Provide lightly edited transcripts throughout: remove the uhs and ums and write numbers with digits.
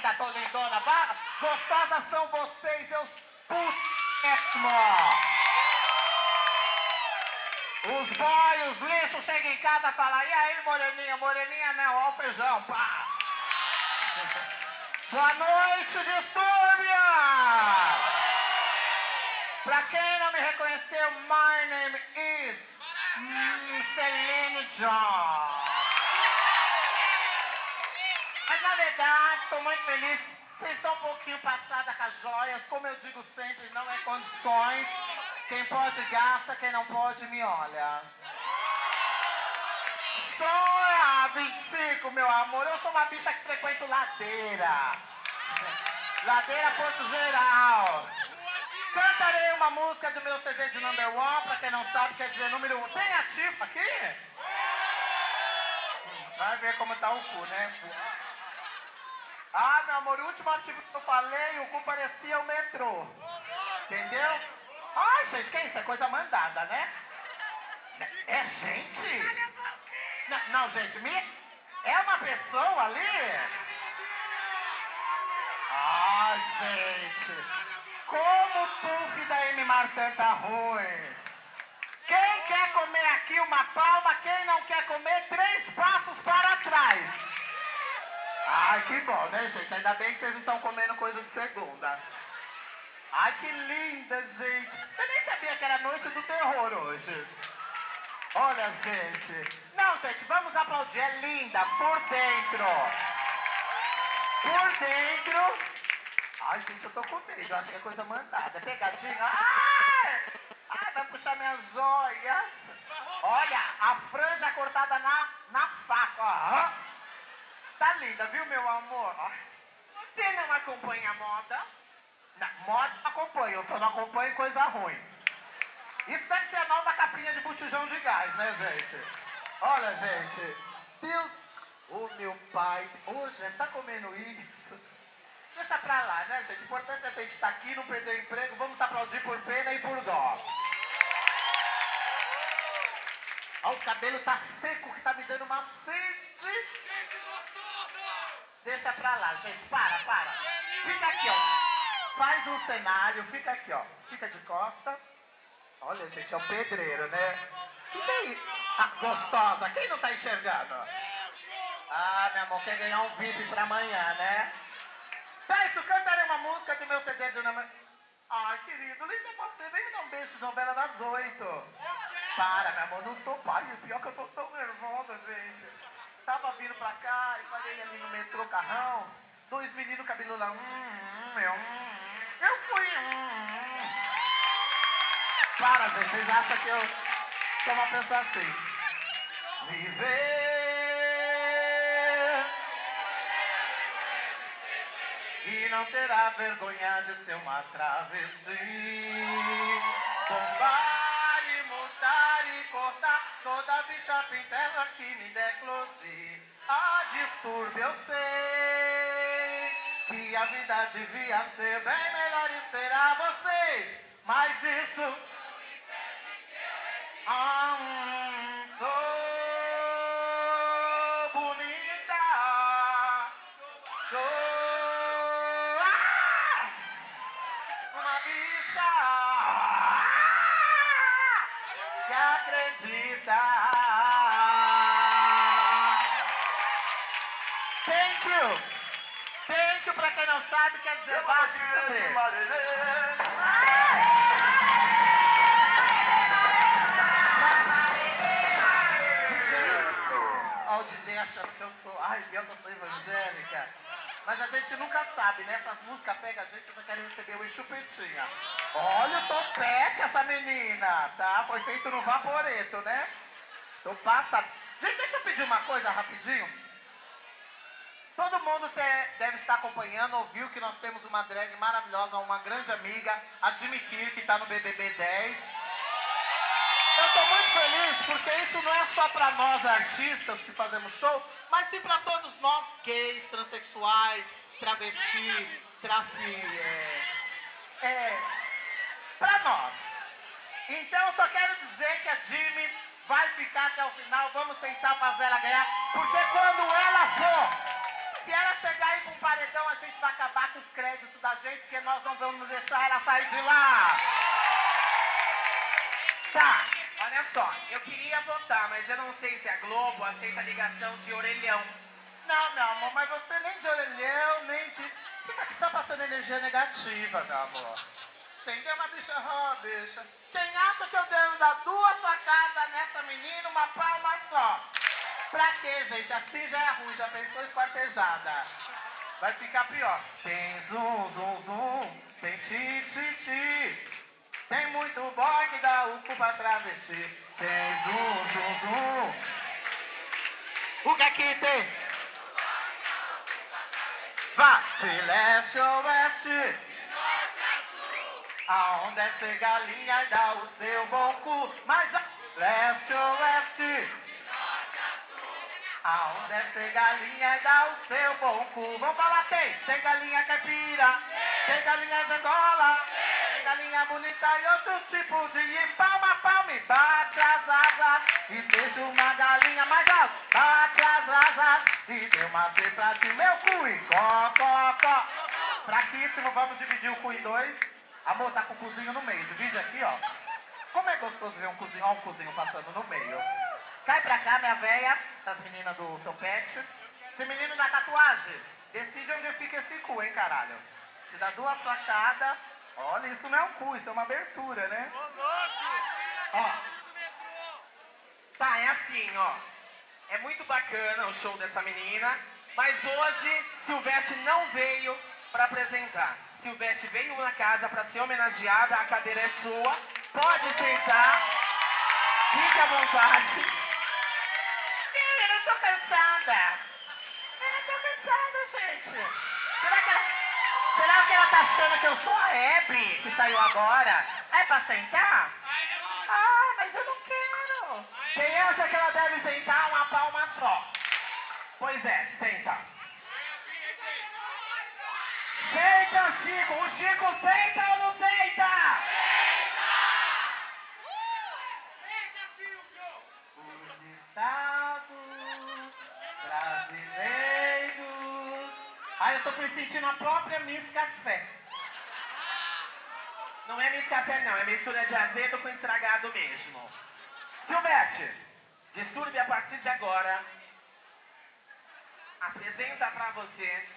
linda, tô lindona. Gostosas são vocês, seus mesmo. Os boys, os lixos chegam em casa e falam, e aí, moreninha? Moreninha não, ó o feijão, pá. Boa noite, Distúrbia! Pra quem não me reconheceu, my name is Celine John. Mas na verdade, estou muito feliz. Vocês estão um pouquinho passadas com as joias. Como eu digo sempre, não é condições. Quem pode gasta, quem não pode me olha. Sou a 25, meu amor. Eu sou uma bicha que frequento ladeira. Ladeira Porto Geral. Cantarei uma música do meu CD de number one, pra quem não sabe, quer dizer número 1. Tem ativo aqui? Vai ver como tá o cu, né? Ah, meu amor, o último ativo que eu falei, o cu parecia o metrô. Entendeu? Ai, gente, que isso? É coisa mandada, né? É gente? Não, gente, é uma pessoa ali? Ah, gente, como o puff da M. Martin tá ruim. Quem quer comer aqui uma palma, quem não quer comer 3 passos para trás. Ai, que bom, né, gente? Ainda bem que vocês não estão comendo coisa de segunda. Ai, que linda, gente. Eu nem sabia que era noite do terror hoje. Olha, gente. Não, gente, vamos aplaudir. É linda por dentro. Por dentro. Ai, gente, eu tô com medo. Eu acho que é coisa mandada. Pegadinha. Ai, vai puxar minhas joias. Olha, a franja cortada na faca, ó. Tá linda, viu, meu amor? Você não acompanha a moda? Não, moda eu acompanho, eu só não acompanho coisa ruim. Isso deve ser a nova capinha de botijão de gás, né, gente? Olha, gente, Deus, o meu pai, gente, tá comendo isso? Deixa pra lá, né, gente? O importante é a gente estar aqui, não perder o emprego, vamos aplaudir por pena e por dó. Olha, o cabelo tá seco, que tá me dando uma sede. Deixa pra lá, gente, para. Fica aqui, ó. Faz um cenário, fica aqui, ó. Fica de costa. Olha, gente, é um pedreiro, né? O que é isso? Ah, gostosa, quem não tá enxergando? Ah, meu amor, quer ganhar um VIP pra amanhã, né? Tá, isso, cantarei uma música do meu CD de nome... Ai, querido, linda você, vem me dar um beijo de novela das 8. Para, meu amor, não sou pai, o pior que eu tô tão nervosa, gente. Tava vindo pra cá e parei ali no metrô, carrão. 2 meninos, cabelo lá, eu fui, Para, gente, vocês acham que eu sou uma pessoa assim? Viver e não terá vergonha de ser uma travesti. Bombar e multar e cortar toda bicha pinterra que me der close. A distúrbio eu sei que a vida devia ser bem melhor e será vocês. Mas isso sou bonita. Sou uma bicha que acredita. Thank you. Thank you, pra quem não sabe, quer dizer basta. Ó, o DJ achando que eu sou... Ai, pior que eu sou evangélica. Mas a gente nunca sabe, né? Essas músicas pegam a gente e já querem receber o chupetinha. Olha o topete essa menina, tá? Foi feito no vaporeto, né? Tô passada. Gente, deixa eu pedir uma coisa rapidinho. Todo mundo deve estar acompanhando, ouviu que nós temos uma drag maravilhosa, uma grande amiga, admitir que está no BBB 10. Eu estou muito feliz porque isso não é só para nós artistas que fazemos show, mas sim para todos nós gays, transexuais, travestis, para nós. Então eu só quero dizer que a Jimmy vai ficar até o final, vamos tentar fazer ela ganhar, porque quando ela for, se ela chegar aí para um paredão, a gente vai nós não vamos deixar ela sair de lá. Tá, olha só, eu queria votar, mas eu não sei se a Globo aceita a ligação de orelhão. Não, meu amor, mas você nem de orelhão, nem de... Você tá aqui só passando energia negativa, meu amor. Entendeu, uma bicha? Oh, bicha. Quem acha que eu devo dar 2 facadas nessa menina, uma palma só? Pra quê, gente? Assim já é ruim, já pensou esquartejada. Vai ficar pior. Tem zum, zum, zum, tem ti, ti, ti. Tem muito boy que dá o cu pra travesti. Tem zum, zum, zum. O que é que tem? Vá de leste ou oeste. Aonde é ser galinha e dá o seu bom cu. Mas a leste ou oeste. Aonde é ser galinha e dá o seu bom cu. Vamos falar, tem galinha caipira, tem galinha de Angola, tem galinha bonita e outros tipos de palma, palma e bate as asas. E deixa uma galinha mais alta, bate as asas. E deu uma pra ti, meu cu e có, có, có. Fraquíssimo, vamos dividir o cu em 2. Amor, tá com o cozinho no meio, divide aqui, ó. Como é gostoso ver um cozinho passando no meio. Cai pra cá, minha véia, das meninas do topete. Esse menino da tatuagem, decide onde fica esse cu, hein, caralho. Se dá 2 facadas, olha, isso não é um cu, isso é uma abertura, né? Ô, louco! Ó. Tá, é assim, ó. É muito bacana o show dessa menina, mas hoje Silvete não veio pra apresentar. Silvete veio na casa pra ser homenageada, a cadeira é sua. Pode sentar, fique à vontade. Eu não tô cansada. Eu não tô cansada, gente. Será que ela tá achando que eu sou a Hebe, que saiu agora? É pra sentar? Ah, mas eu não quero. Quem acha que ela deve sentar uma palma só? Pois é, senta. Senta, Chico! O Chico senta ou não senta? Os estados brasileiros... Ai, eu tô sentindo a própria Miss Café. Não é Miss Café, não. É mistura de azedo com estragado mesmo. Silvete, Distúrbio a partir de agora apresenta pra você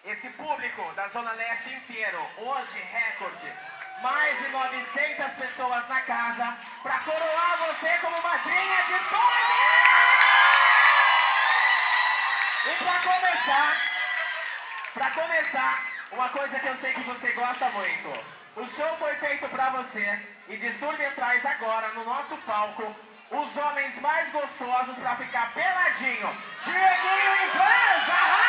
esse público da Zona Leste inteiro. Hoje, recorde. Mais de 900 pessoas na casa pra coroar você como madrinha de Distúrbio! E pra começar, uma coisa que eu sei que você gosta muito. O show foi feito pra você e Distúrbio traz agora no nosso palco os homens mais gostosos pra ficar peladinho. Dieguinho e Franza!